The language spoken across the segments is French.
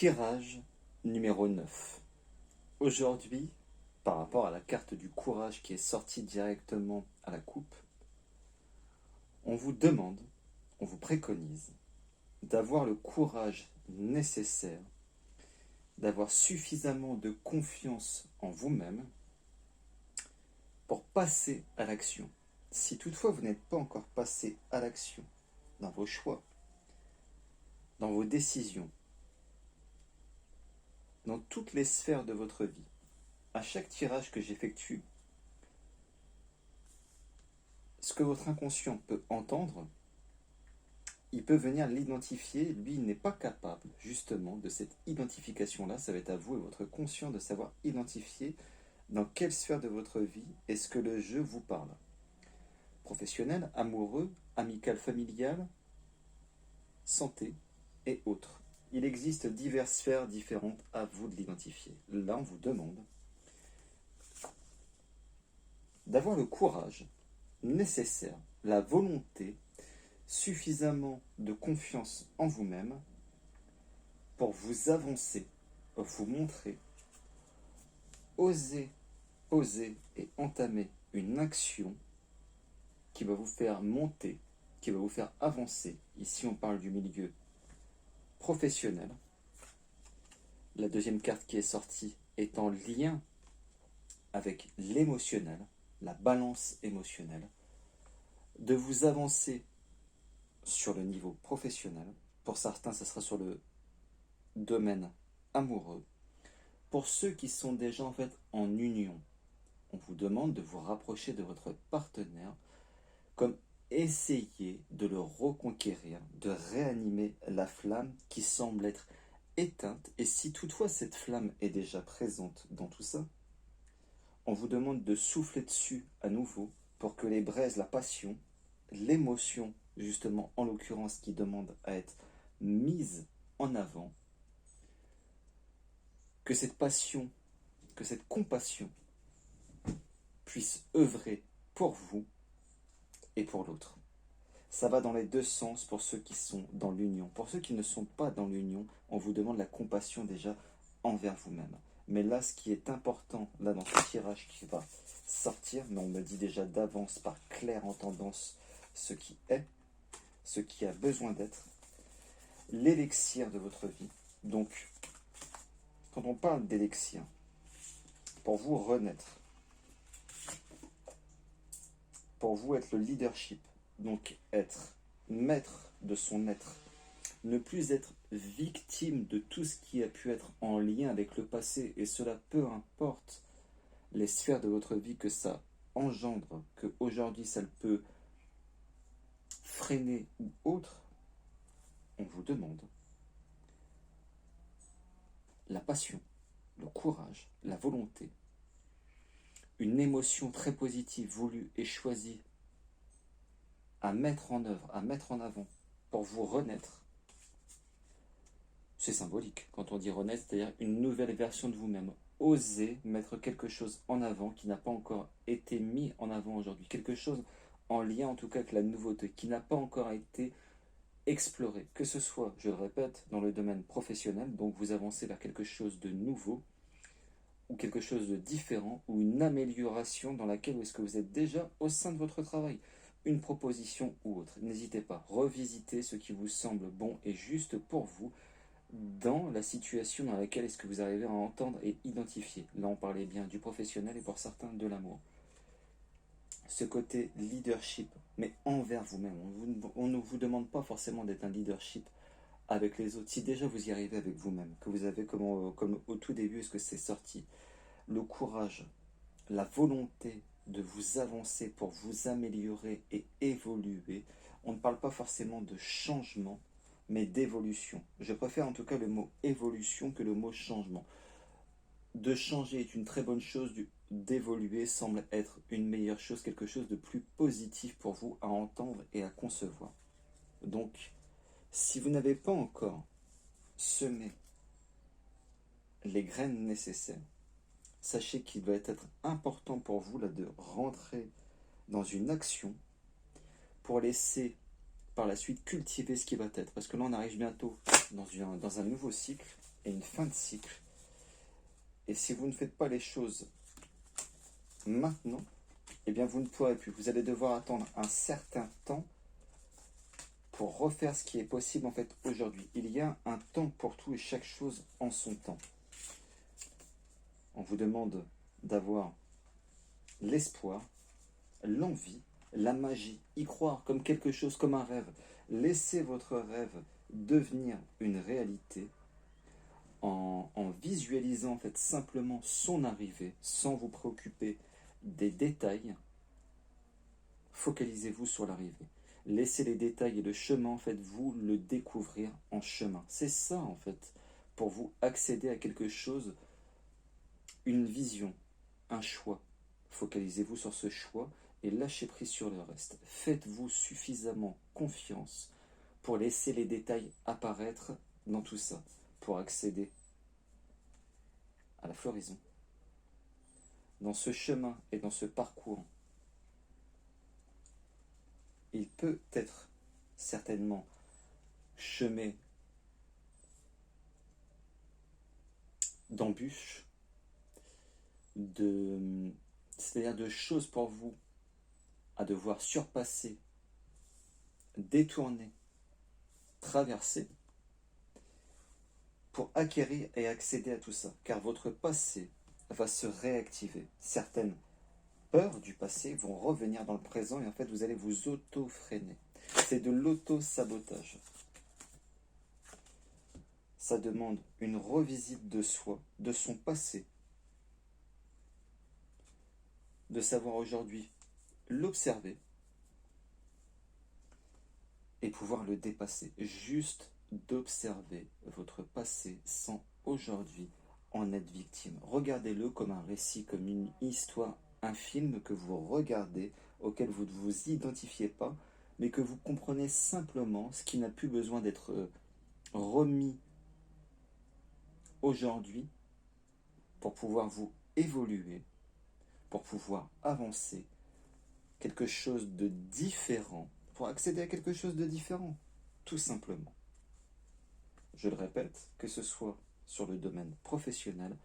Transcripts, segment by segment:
Tirage numéro 9. Aujourd'hui, par rapport à la carte du courage qui est sortie directement à la coupe, on vous demande, on vous préconise d'avoir le courage nécessaire, d'avoir suffisamment de confiance en vous-même pour passer à l'action. Si toutefois vous n'êtes pas encore passé à l'action dans vos choix, dans vos décisions, dans toutes les sphères de votre vie, à chaque tirage que j'effectue, ce que votre inconscient peut entendre, il peut venir l'identifier. Lui, il n'est pas capable justement de cette identification-là. Ça va être à vous et votre conscient de savoir identifier dans quelle sphère de votre vie est-ce que le jeu vous parle. Professionnel, amoureux, amical, familial, santé et autres. Il existe diverses sphères différentes, à vous de l'identifier. Là, on vous demande d'avoir le courage nécessaire, la volonté, suffisamment de confiance en vous-même pour vous avancer, vous montrer, oser et entamer une action qui va vous faire monter, qui va vous faire avancer. Ici, on parle du milieu professionnel. La deuxième carte qui est sortie est en lien avec l'émotionnel, la balance émotionnelle, de vous avancer sur le niveau professionnel. Pour certains, ça sera sur le domaine amoureux. Pour ceux qui sont déjà en fait en union, on vous demande de vous rapprocher de votre partenaire, comme essayer de le reconquérir, de réanimer la flamme qui semble être éteinte. Et si toutefois cette flamme est déjà présente dans tout ça, on vous demande de souffler dessus à nouveau pour que les braises, la passion, l'émotion, justement en l'occurrence qui demande à être mise en avant, que cette passion, que cette compassion puisse œuvrer pour vous et pour l'autre. Ça va dans les deux sens pour ceux qui sont dans l'union. Pour ceux qui ne sont pas dans l'union, on vous demande la compassion déjà envers vous-même. Mais là, ce qui est important, là dans ce tirage qui va sortir, mais on me dit déjà d'avance par clair en tendance ce qui est, ce qui a besoin d'être, l'élixir de votre vie. Donc, quand on parle d'élixir, pour vous renaître, pour vous être le leadership, donc être maître de son être, ne plus être victime de tout ce qui a pu être en lien avec le passé, et cela peu importe les sphères de votre vie que ça engendre, que aujourd'hui ça le peut freiner ou autre, on vous demande la passion, le courage, la volonté, une émotion très positive, voulue et choisie à mettre en œuvre, à mettre en avant pour vous renaître. C'est symbolique quand on dit renaître, c'est-à-dire une nouvelle version de vous-même. Osez mettre quelque chose en avant qui n'a pas encore été mis en avant aujourd'hui. Quelque chose en lien en tout cas avec la nouveauté, qui n'a pas encore été exploré. Que ce soit, je le répète, dans le domaine professionnel, donc vous avancez vers quelque chose de nouveau, ou quelque chose de différent, ou une amélioration dans laquelle est-ce que vous êtes déjà au sein de votre travail. Une proposition ou autre. N'hésitez pas, revisitez ce qui vous semble bon et juste pour vous, dans la situation dans laquelle est-ce que vous arrivez à entendre et identifier. Là, on parlait bien du professionnel et pour certains de l'amour. Ce côté leadership, mais envers vous-même. On ne vous demande pas forcément d'être un leadership avec les autres. Si déjà vous y arrivez avec vous-même, que vous avez comme au tout début, est-ce que c'est sorti, le courage, la volonté de vous avancer pour vous améliorer et évoluer. On ne parle pas forcément de changement, mais d'évolution. Je préfère en tout cas le mot évolution que le mot changement. De changer est une très bonne chose, d'évoluer semble être une meilleure chose, quelque chose de plus positif pour vous à entendre et à concevoir. Donc, si vous n'avez pas encore semé les graines nécessaires, sachez qu'il va être important pour vous là, de rentrer dans une action pour laisser par la suite cultiver ce qui va être. Parce que là, on arrive bientôt dans un nouveau cycle et une fin de cycle. Et si vous ne faites pas les choses maintenant, eh bien vous ne pourrez plus. Vous allez devoir attendre un certain temps pour refaire ce qui est possible en fait aujourd'hui. Il y a un temps pour tout et chaque chose en son temps. On vous demande d'avoir l'espoir, l'envie, la magie, y croire comme quelque chose, comme un rêve. Laissez votre rêve devenir une réalité en visualisant en fait simplement son arrivée, sans vous préoccuper des détails. Focalisez-vous sur l'arrivée. Laissez les détails et le chemin, en fait, vous le découvrir en chemin. C'est ça, en fait, pour vous accéder à quelque chose, une vision, un choix. Focalisez-vous sur ce choix et lâchez prise sur le reste. Faites-vous suffisamment confiance pour laisser les détails apparaître dans tout ça, pour accéder à la floraison. Dans ce chemin et dans ce parcours, il peut être certainement semé d'embûches, c'est-à-dire de choses pour vous à devoir surpasser, détourner, traverser, pour acquérir et accéder à tout ça. Car votre passé va se réactiver. Certaines peurs du passé vont revenir dans le présent et en fait vous allez vous auto-freiner. C'est de l'auto-sabotage. Ça demande une revisite de soi, de son passé, de savoir aujourd'hui l'observer et pouvoir le dépasser. Juste d'observer votre passé sans aujourd'hui en être victime. Regardez-le comme un récit, comme une histoire, un film que vous regardez, auquel vous ne vous identifiez pas, mais que vous comprenez simplement ce qui n'a plus besoin d'être remis aujourd'hui pour pouvoir vous évoluer, pour pouvoir avancer, quelque chose de différent, pour accéder à quelque chose de différent, tout simplement. Je le répète, que ce soit sur le domaine professionnel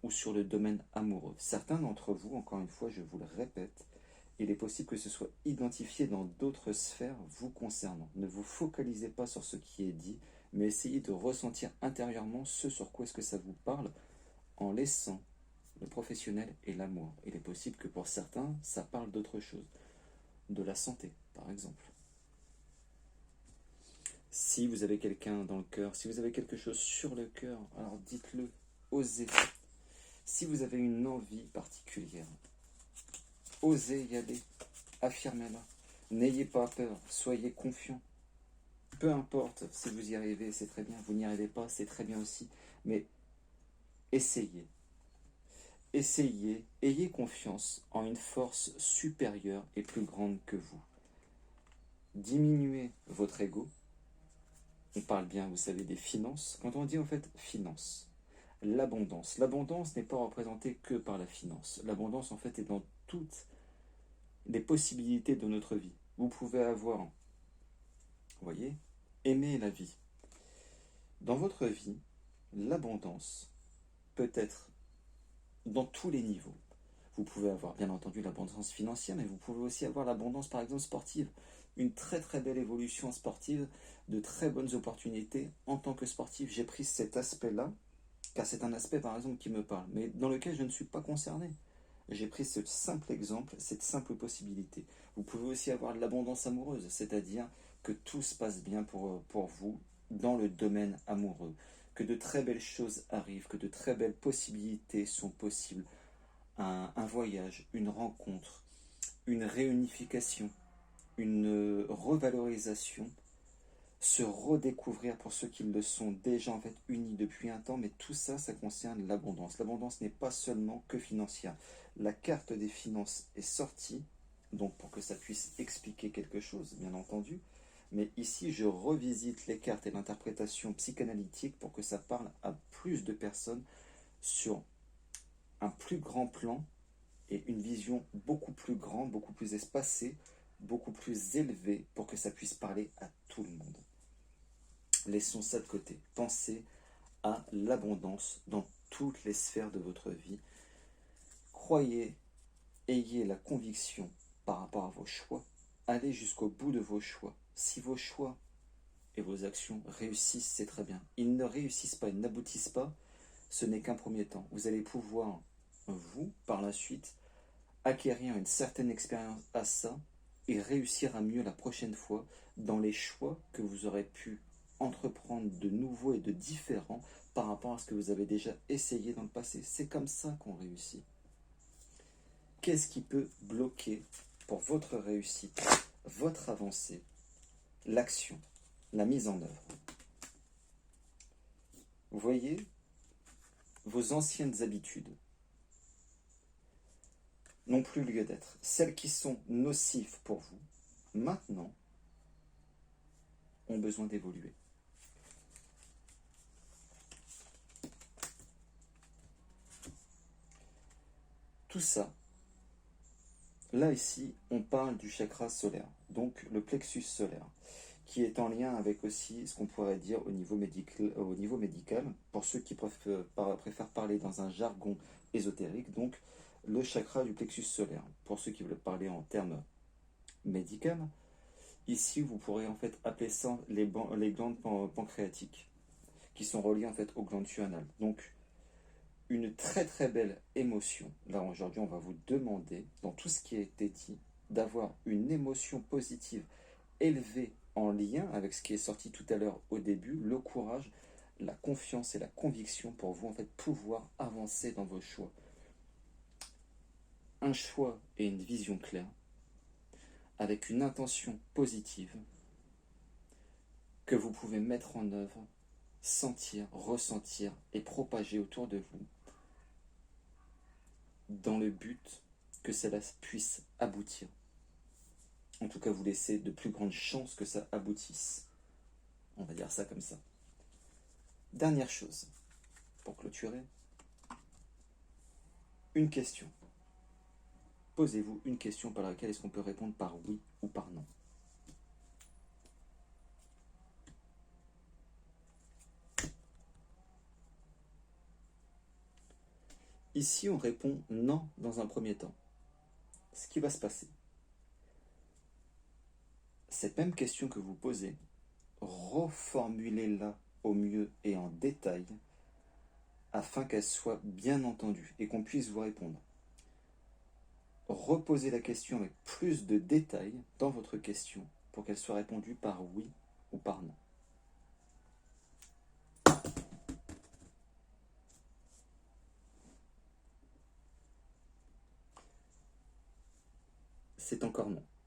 ou sur le domaine amoureux. Certains d'entre vous, encore une fois, je vous le répète, il est possible que ce soit identifié dans d'autres sphères vous concernant. Ne vous focalisez pas sur ce qui est dit, mais essayez de ressentir intérieurement ce sur quoi est-ce que ça vous parle en laissant le professionnel et l'amour. Il est possible que pour certains, ça parle d'autre chose, de la santé, par exemple. Si vous avez quelqu'un dans le cœur, si vous avez quelque chose sur le cœur, alors dites-le, osez. Si vous avez une envie particulière, osez y aller, affirmez-la. N'ayez pas peur, soyez confiant. Peu importe si vous y arrivez, c'est très bien. Vous n'y arrivez pas, c'est très bien aussi. Mais essayez. Essayez, ayez confiance en une force supérieure et plus grande que vous. Diminuez votre ego. On parle bien, vous savez, des finances. Quand on dit en fait finance, l'abondance n'est pas représentée que par la finance. L'abondance en fait est dans toutes les possibilités de notre vie. Vous pouvez avoir, vous voyez, aimer la vie. Dans votre vie, l'abondance peut être dans tous les niveaux. Vous pouvez avoir bien entendu l'abondance financière, mais vous pouvez aussi avoir l'abondance par exemple sportive. Une très très belle évolution sportive, de très bonnes opportunités en tant que sportif. J'ai pris cet aspect-là, car c'est un aspect par exemple qui me parle, mais dans lequel je ne suis pas concerné. J'ai pris ce simple exemple, cette simple possibilité. Vous pouvez aussi avoir de l'abondance amoureuse, c'est-à-dire que tout se passe bien pour vous dans le domaine amoureux, que de très belles choses arrivent, que de très belles possibilités sont possibles. Un voyage, une rencontre, une réunification, une revalorisation, se redécouvrir pour ceux qui le sont déjà en fait unis depuis un temps, mais tout ça, ça concerne l'abondance. L'abondance n'est pas seulement que financière. La carte des finances est sortie, donc pour que ça puisse expliquer quelque chose, bien entendu, mais ici je revisite les cartes et l'interprétation psychanalytique pour que ça parle à plus de personnes sur un plus grand plan et une vision beaucoup plus grande, beaucoup plus espacée, beaucoup plus élevée pour que ça puisse parler à tout le monde. Laissons ça de côté. Pensez à l'abondance dans toutes les sphères de votre vie. Croyez, ayez la conviction par rapport à vos choix. Allez jusqu'au bout de vos choix. Si vos choix et vos actions réussissent, c'est très bien. Ils ne réussissent pas, ils n'aboutissent pas, ce n'est qu'un premier temps. Vous allez pouvoir, vous, par la suite, acquérir une certaine expérience à ça et réussir à mieux la prochaine fois dans les choix que vous aurez pu entreprendre de nouveau et de différent par rapport à ce que vous avez déjà essayé dans le passé. C'est comme ça qu'on réussit. Qu'est-ce qui peut bloquer pour votre réussite, votre avancée, l'action, la mise en œuvre? Vous voyez, vos anciennes habitudes n'ont plus lieu d'être. Celles qui sont nocives pour vous, maintenant, ont besoin d'évoluer. Tout ça, là ici, on parle du chakra solaire, donc le plexus solaire, qui est en lien avec aussi ce qu'on pourrait dire au niveau médical, pour ceux qui préfèrent parler dans un jargon ésotérique, donc le chakra du plexus solaire. Pour ceux qui veulent parler en termes médicaux, ici vous pourrez en fait appeler ça les glandes pancréatiques, qui sont reliées en fait aux glandes surrénales. Donc une très très belle émotion. Là aujourd'hui on va vous demander, dans tout ce qui a été dit, d'avoir une émotion positive élevée en lien avec ce qui est sorti tout à l'heure au début, le courage, la confiance et la conviction pour vous en fait pouvoir avancer dans vos choix. Un choix et une vision claire, avec une intention positive que vous pouvez mettre en œuvre, sentir, ressentir et propager autour de vous dans le but que cela puisse aboutir. En tout cas, vous laissez de plus grandes chances que ça aboutisse. On va dire ça comme ça. Dernière chose, pour clôturer, une question. Posez-vous une question par laquelle est-ce qu'on peut répondre par oui ou par non. Ici, on répond non dans un premier temps. Ce qui va se passer, cette même question que vous posez, reformulez-la au mieux et en détail afin qu'elle soit bien entendue et qu'on puisse vous répondre. Reposez la question avec plus de détails dans votre question pour qu'elle soit répondue par oui ou par non. C'est encore non.